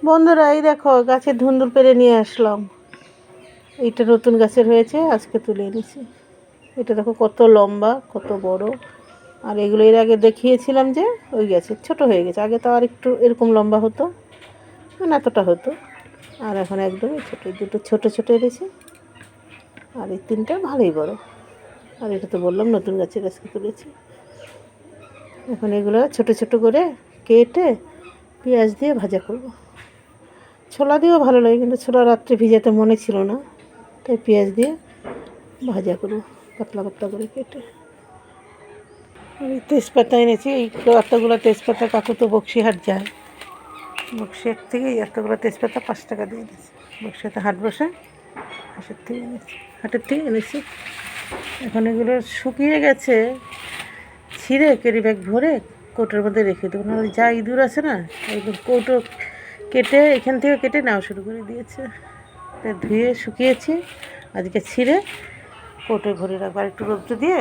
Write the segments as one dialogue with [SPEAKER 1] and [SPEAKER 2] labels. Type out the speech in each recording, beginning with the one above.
[SPEAKER 1] বন্ধুরা এই দেখো গাছের ধুন্দুল পেড়ে নিয়ে আসলাম। এইটা নতুন গাছের হয়েছে, আজকে তুলে এনেছি। এটা দেখো কত লম্বা, কত বড়। আর এগুলো এর আগে দেখিয়েছিলাম যে ওই গাছে ছোট হয়ে গেছে। আগে তো আর একটু এরকম লম্বা হতো, মানে এতটা হতো। আর এখন একদমই ছোটো, দুটো ছোট ছোট এনেছি। আর এই তিনটা ভালোই বড়। আর এটা তো বললাম নতুন গাছের আজকে তুলেছি। এখন এগুলো ছোট ছোট করে কেটে পেঁয়াজ দিয়ে ভাজা করব। ছোলা দিয়েও ভালো লাগে, কিন্তু ছোলা রাত্রে ভিজাতে মনে ছিল না, তাই পেঁয়াজ দিয়ে ভাজা করব পাতলা পাতলা করে কেটে। আমি তেজপাতা এনেছি, এই এতগুলো তেজপাতা কাকু তো বক্সিহাট যায়, বক্সিহাট থেকে এতগুলো তেজপাতা 5 টাকা দিয়ে এনেছি। বক্সিহাটে হাট বসে, হাটের থেকে এনেছি। এখন এগুলো শুকিয়ে গেছে, ছিঁড়ে ক্যারি ব্যাগ ভরে কৌটোর মধ্যে রেখে দেবো। নাহলে যা ইঁদুর আছে না, একদম কৌটো কেটে এখান থেকে কেটে নেওয়া শুরু করে দিয়েছে। তাই ধুয়ে শুকিয়েছি, আজকে ছিঁড়ে কৌটোয় ভরে রাখবো। আর একটু রোদ্র দিয়ে।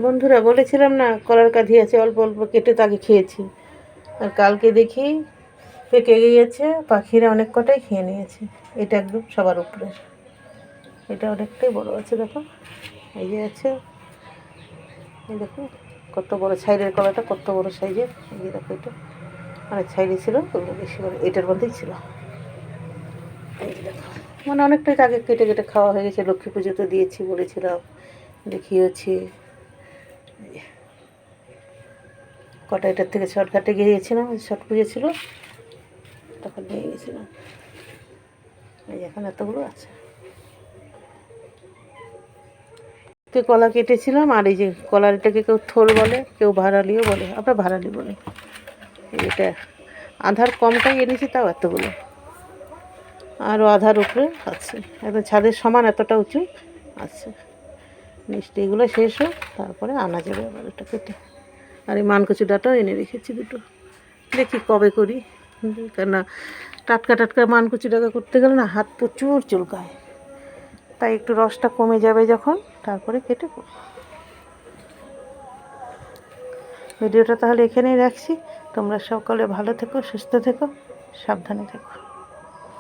[SPEAKER 1] বন্ধুরা বলেছিলাম না কলার কাঁধি আছে, অল্প অল্প কেটে তাকে খেয়েছি। আর কালকে দেখি পেকে গিয়েছে, পাখিরা অনেক কটাই খেয়ে নিয়েছে। এটা একদম সবার উপরে, এটা অনেকটাই বড় আছে, দেখো এই যে আছে। এই দেখো কত বড় ছাইরের কলাটা, কত বড় সাইজের। এই যে দেখো এটা অনেক ছাইরে ছিল, ওগুলো বেশি বড় এটার মধ্যেই ছিল। এই যে দেখো, মানে অনেকটাই আগে কেটে কেটে খাওয়া হয়ে গেছে। লক্ষ্মী পুজোতে দিয়েছি বলেছিলাম, দেখিয়েছি। কটা এটার থেকে শর্টকাটে গিয়েছিলাম, শর্ট পুজো ছিল তখন নিয়ে গেছিলাম। এই এখন এতগুলো আছে। কলা কেটেছিলাম। আর এই যে কলার এটাকে কেউ থোল বলে, কেউ ভাড়ালিও বলে, আমরা ভাড়ালি বলি। এটা আধার কমটাই এনেছি, তাও এতগুলো। আরও আধার উপরে আছে, একদম ছাদের সমান এতটা উঁচু আছে। মিষ্টি এগুলো শেষ হোক, তারপরে আনা যাবে আবার এটা কেটে। আর এই মানকচু ডাটাও এনে রেখেছি দুটো, দেখি কবে করি। কেননা টাটকা টাটকা মানকচু ডাটা করতে গেলে না হাত প্রচুর চুলকায়, তাই একটু রসটা কমে যাবে যখন, তারপরে কেটে করব। ভিডিওটা তাহলে এখানেই রাখছি। তোমরা সকলে ভালো থেকো, সুস্থ থেকো, সাবধানে থেকো।